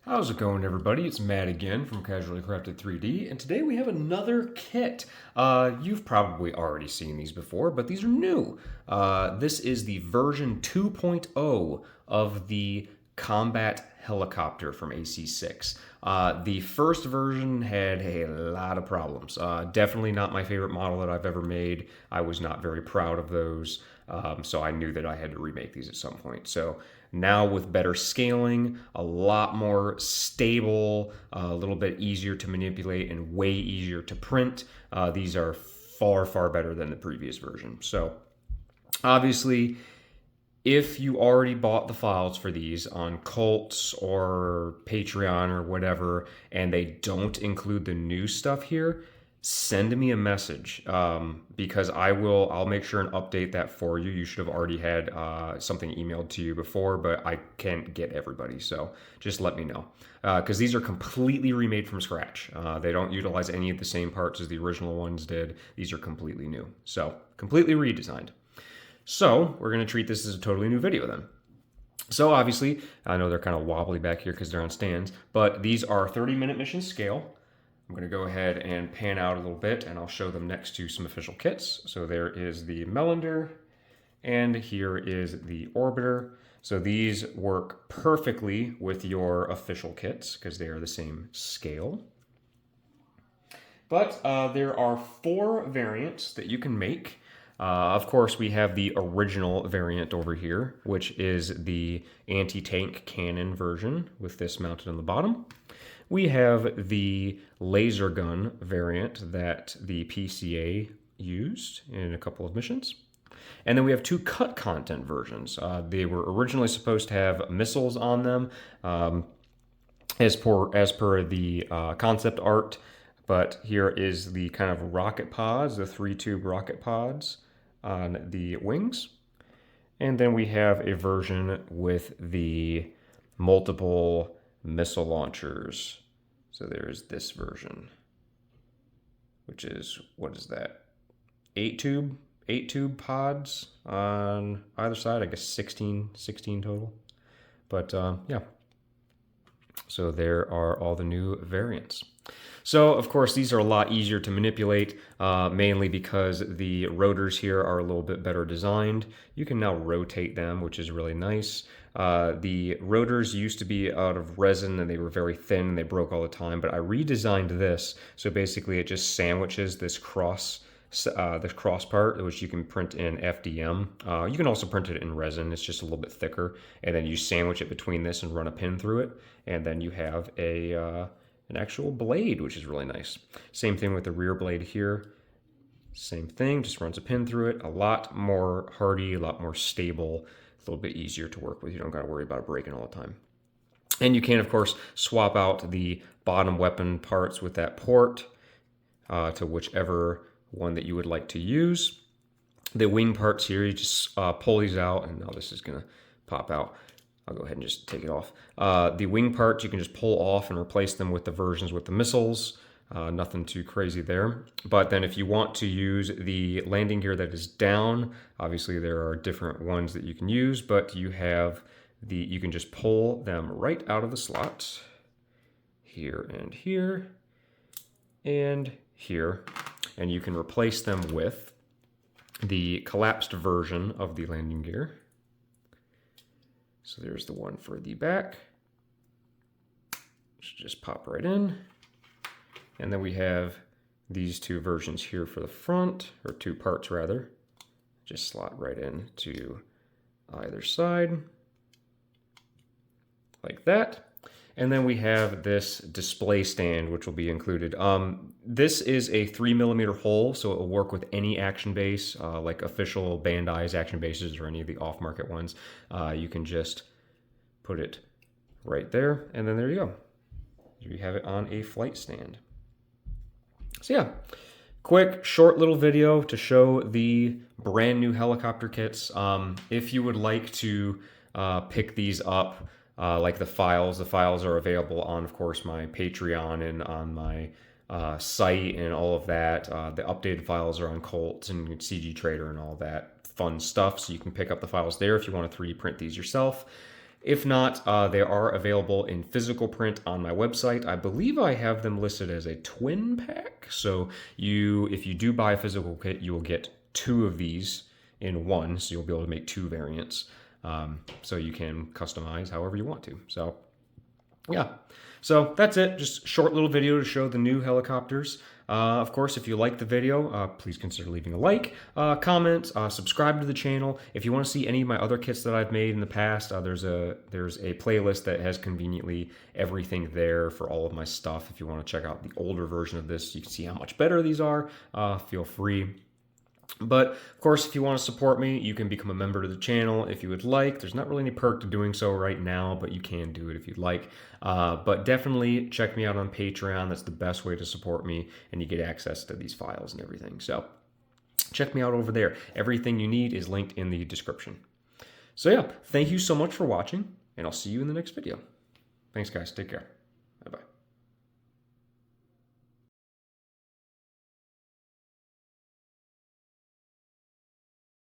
How's it going, everybody? It's Matt again from Casually Crafted 3D, and today we have another kit. You've probably already seen these before, but these are new. This is the version 2.0 of the combat helicopter from AC6. The first version had a lot of problems. Definitely not my favorite model that I've ever made. I was not very proud of those, so I knew that I had to remake these at some point. So now with better scaling, a lot more stable, a little bit easier to manipulate, and way easier to print, these are far, far better than the previous version. So obviously, if you already bought the files for these on Cults or Patreon or whatever, and they don't include the new stuff here, send me a message because I'll make sure and update that for you. You should have already had something emailed to you before, but I can't get everybody, so just let me know because these are completely remade from scratch. They don't utilize any of the same parts as the original ones did. These are completely new, so completely redesigned. So we're going to treat this as a totally new video then. So obviously, I know they're kind of wobbly back here because they're on stands, but these are 30-minute mission scale. I'm going to go ahead and pan out a little bit, and I'll show them next to some official kits. So there is the Melander, and here is the Orbiter. So these work perfectly with your official kits because they are the same scale. But there are 4 variants that you can make. Of course, we have the original variant over here, which is the anti-tank cannon version with this mounted on the bottom. We have the laser gun variant that the PCA used in a couple of missions. And then we have 2 cut content versions. They were originally supposed to have missiles on them as per the concept art. But here is the kind of rocket pods, the 3-tube rocket pods on the wings. And then we have a version with the multiple missile launchers. So there's this version, which is, what is that? 8-tube pods on either side, I guess 16 total. But yeah, so there are all the new variants. So, of course, these are a lot easier to manipulate, mainly because the rotors here are a little bit better designed. You can now rotate them, which is really nice. The rotors used to be out of resin, and they were very thin, and they broke all the time, but I redesigned this, so basically it just sandwiches this cross part, which you can print in FDM. You can also print it in resin. It's just a little bit thicker, and then you sandwich it between this and run a pin through it, and then you have an actual blade, which is really nice. Same thing with the rear blade here. Same thing, just runs a pin through it. A lot more hardy, a lot more stable, a little bit easier to work with. You don't got to worry about it breaking all the time. And you can, of course, swap out the bottom weapon parts with that port to whichever one that you would like to use. The wing parts here, you just pull these out, and now this is going to pop out. I'll go ahead and just take it off. The wing parts you can just pull off and replace them with the versions with the missiles. Nothing too crazy there. But then if you want to use the landing gear that is down, obviously there are different ones that you can use, but you can just pull them right out of the slot. Here and here and here. And you can replace them with the collapsed version of the landing gear. So there's the one for the back. Should just pop right in. And then we have these 2 versions here for the front, or 2 parts rather. Just slot right in to either side, like that. And then we have this display stand, which will be included. This is a 3mm hole, so it will work with any action base, like official Bandai's action bases or any of the off-market ones. You can just put it right there, and then there you go. You have it on a flight stand. So yeah, quick, short little video to show the brand new helicopter kits. If you would like to pick these up, like the files are available on, of course, my Patreon and on my site and all of that. The updated files are on Colts and CG Trader and all that fun stuff, so you can pick up the files there if you want to 3D print these yourself. If not, they are available in physical print on my website. I believe I have them listed as a twin pack. So if you do buy a physical kit, you will get 2 of these in one. So you'll be able to make 2 variants. So you can customize however you want to. So yeah, so that's it. Just a short little video to show the new helicopters. Of course, if you like the video, please consider leaving a like, comment, subscribe to the channel. If you want to see any of my other kits that I've made in the past, there's a playlist that has conveniently everything there for all of my stuff. If you want to check out the older version of this, you can see how much better these are. Feel free. But of course, if you want to support me, you can become a member to the channel if you would like. There's not really any perk to doing so right now, but you can do it if you'd like. But definitely check me out on Patreon. That's the best way to support me, and you get access to these files and everything. So check me out over there. Everything you need is linked in the description. So yeah, thank you so much for watching, and I'll see you in the next video. Thanks, guys. Take care.